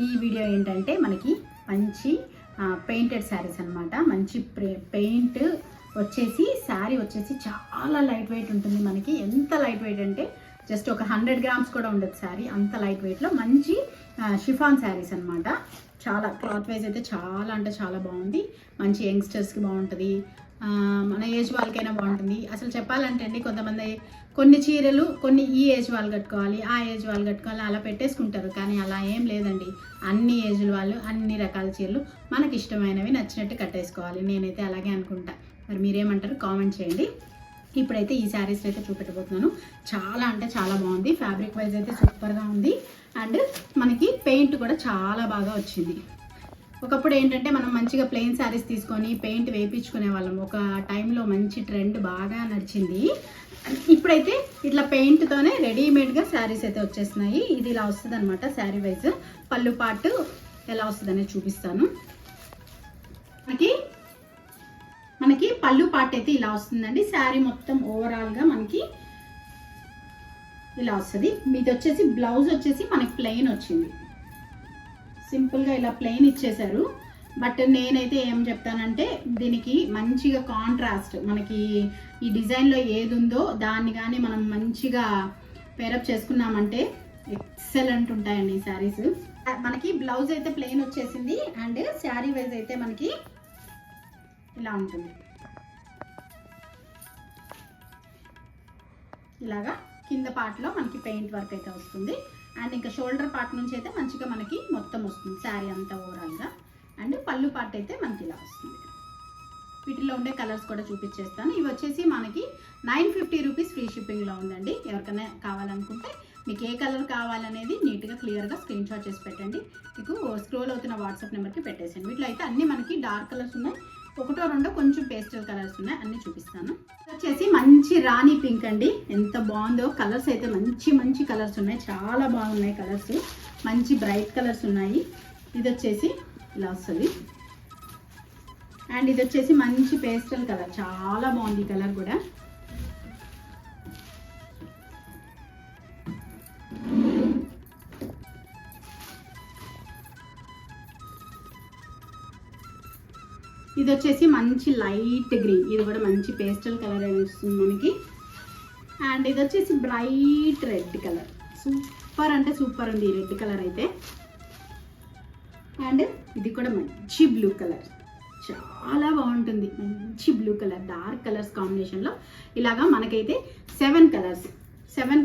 ఈ వీడియో ఏంటంటే మనకి మంచి పెయింటెడ్ శారీస్ అనమాట. మంచి పెయింట్ వచ్చేసి శారీ వచ్చేసి చాలా లైట్ వెయిట్ ఉంటుంది. మనకి ఎంత లైట్ వెయిట్ అంటే జస్ట్ ఒక 100 గ్రామ్స్ కూడా ఉండదు శారీ, అంత లైట్ వెయిట్లో మంచి షిఫాన్ శారీస్ అనమాట. చాలా క్లాత్ వైజ్ అయితే చాలా అంటే చాలా బాగుంది. మంచి యంగ్స్టర్స్కి బాగుంటుంది, మన ఏజ్ వాళ్ళకైనా బాగుంటుంది. అసలు చెప్పాలంటే అండి, కొంతమంది కొన్ని చీరలు కొన్ని ఈ ఏజ్ వాళ్ళు కట్టుకోవాలి, ఆ ఏజ్ వాళ్ళు కట్టుకోవాలి అలా పెట్టేసుకుంటారు. కానీ అలా ఏం లేదండి, అన్ని ఏజ్ల వాళ్ళు అన్ని రకాల చీరలు మనకి ఇష్టమైనవి నచ్చినట్టు కట్టేసుకోవాలి. నేనైతే అలాగే అనుకుంటా. మరి మీరేమంటారు కామెంట్ చేయండి. ఇప్పుడైతే ఈ శారీస్ అయితే చూపెట్టబోతున్నాను. చాలా అంటే చాలా బాగుంది. ఫ్యాబ్రిక్ వైజ్ అయితే సూపర్గా ఉంది. అండ్ మనకి పెయింట్ కూడా చాలా బాగా వచ్చింది. ఒకప్పుడు ఏంటంటే మనం మంచిగా ప్లెయిన్ శారీస్ తీసుకొని పెయింట్ వేయించుకునే వాళ్ళం. ఒక టైంలో మంచి ట్రెండ్ బాగా నడిచింది. ఇప్పుడైతే ఇట్లా పెయింట్తోనే రెడీమేడ్గా శారీస్ అయితే వచ్చేస్తున్నాయి. ఇది ఇలా వస్తుంది అనమాట శారీ వైజ్. పళ్ళు పాటు ఎలా వస్తుంది అనేది చూపిస్తాను. మనకి పళ్ళు పార్ట్ అయితే ఇలా వస్తుందండి. శారీ మొత్తం ఓవరాల్గా మనకి ఇలా వస్తుంది. ఇది వచ్చేసి బ్లౌజ్ వచ్చేసి మనకి ప్లెయిన్ వచ్చింది. సింపుల్గా ఇలా ప్లెయిన్ ఇచ్చేసారు. బట్ నేనైతే ఏం చెప్తానంటే దీనికి మంచిగా కాంట్రాస్ట్ మనకి ఈ డిజైన్లో ఏది ఉందో దాన్ని కానీ మనం మంచిగా పేరప్ చేసుకున్నామంటే ఎక్సలెంట్ ఉంటాయండి ఈ శారీస్. మనకి బ్లౌజ్ అయితే ప్లెయిన్ వచ్చేసింది. అండ్ శారీ వైజ్ అయితే మనకి ఇలా ఉంటుంది. ఇలాగా కింద పార్ట్లో మనకి పెయింట్ వర్క్ అయితే వస్తుంది. అండ్ ఇంకా షోల్డర్ పార్ట్ నుంచి అయితే మంచిగా మనకి మొత్తం వస్తుంది శారీ అంతా ఓవరాల్గా. అండ్ పళ్ళు పార్ట్ అయితే మనకి ఇలా వస్తుంది. వీటిలో ఉండే కలర్స్ కూడా చూపించేస్తాను. ఇవి వచ్చేసి మనకి 950 రూపీస్ ఫ్రీ షిప్పింగ్లో ఉందండి. ఎవరికైనా కావాలనుకుంటే మీకు ఏ కలర్ కావాలనేది నీట్గా క్లియర్గా స్క్రీన్ షాట్ చేసి పెట్టండి. మీకు స్క్రోల్ అవుతున్న వాట్సాప్ నెంబర్కి పెట్టేసండి. వీటిలో అయితే అన్నీ మనకి డార్క్ కలర్స్ ఉన్నాయి, ఒకటో రెండో కొంచెం పేస్టల్ కలర్స్ ఉన్నాయి. అన్నీ చూపిస్తాను. వచ్చేసి మంచి రాణి పింక్ అండి. ఎంత బాగుందో. కలర్స్ అయితే మంచి మంచి కలర్స్ ఉన్నాయి, చాలా బాగున్నాయి కలర్స్. మంచి బ్రైట్ కలర్స్ ఉన్నాయి. ఇది వచ్చేసి ఇలా వస్తుంది. అండ్ ఇది వచ్చేసి మంచి పేస్టల్ కలర్, చాలా బాగుంది ఈ కలర్ కూడా. ఇది వచ్చేసి మంచి లైట్ గ్రీన్, ఇది కూడా మంచి పేస్టల్ కలర్ వస్తుంది మనకి. అండ్ ఇది వచ్చేసి బ్రైట్ రెడ్ కలర్, సూపర్ అంటే సూపర్ ఉంది ఈ రెడ్ కలర్ అయితే. అండ్ ఇది కూడా మంచి బ్లూ కలర్, చాలా బాగుంటుంది. మంచి బ్లూ కలర్, డార్క్ కలర్స్ కాంబినేషన్లో ఇలాగా మనకైతే 7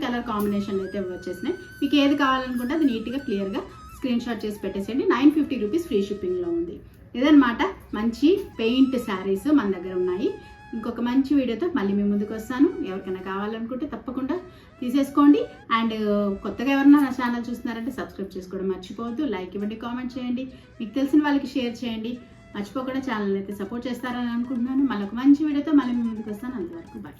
కలర్ కాంబినేషన్లు అయితే వచ్చేసినాయి. మీకు ఏది కావాలనుకుంటే అది నీట్గా క్లియర్గా స్క్రీన్ షాట్ చేసి పెట్టేసేయండి. 950 రూపీస్ ఫ్రీ షిప్పింగ్లో ఉంది. ఇదన్నమాట మంచి పెయింట్ శారీస్ మన దగ్గర ఉన్నాయి. ఇంకొక మంచి వీడియోతో మళ్ళీ మీ ముందుకు వస్తాను. ఎవరికైనా కావాలనుకుంటే తప్పకుండా తీసేసుకోండి. అండ్ కొత్తగా ఎవరైనా నా ఛానల్ చూస్తున్నారంటే సబ్స్క్రైబ్ చేసుకోవడం మర్చిపోవద్దు. లైక్ ఇవ్వండి, కామెంట్ చేయండి, మీకు తెలిసిన వాళ్ళకి షేర్ చేయండి. మర్చిపోకుండా ఛానల్ అయితే సపోర్ట్ చేస్తారని అనుకుంటున్నాను. మళ్ళీ ఒక మంచి వీడియోతో మళ్ళీ మీ ముందుకు వస్తాను. అంతవరకు బాయ్.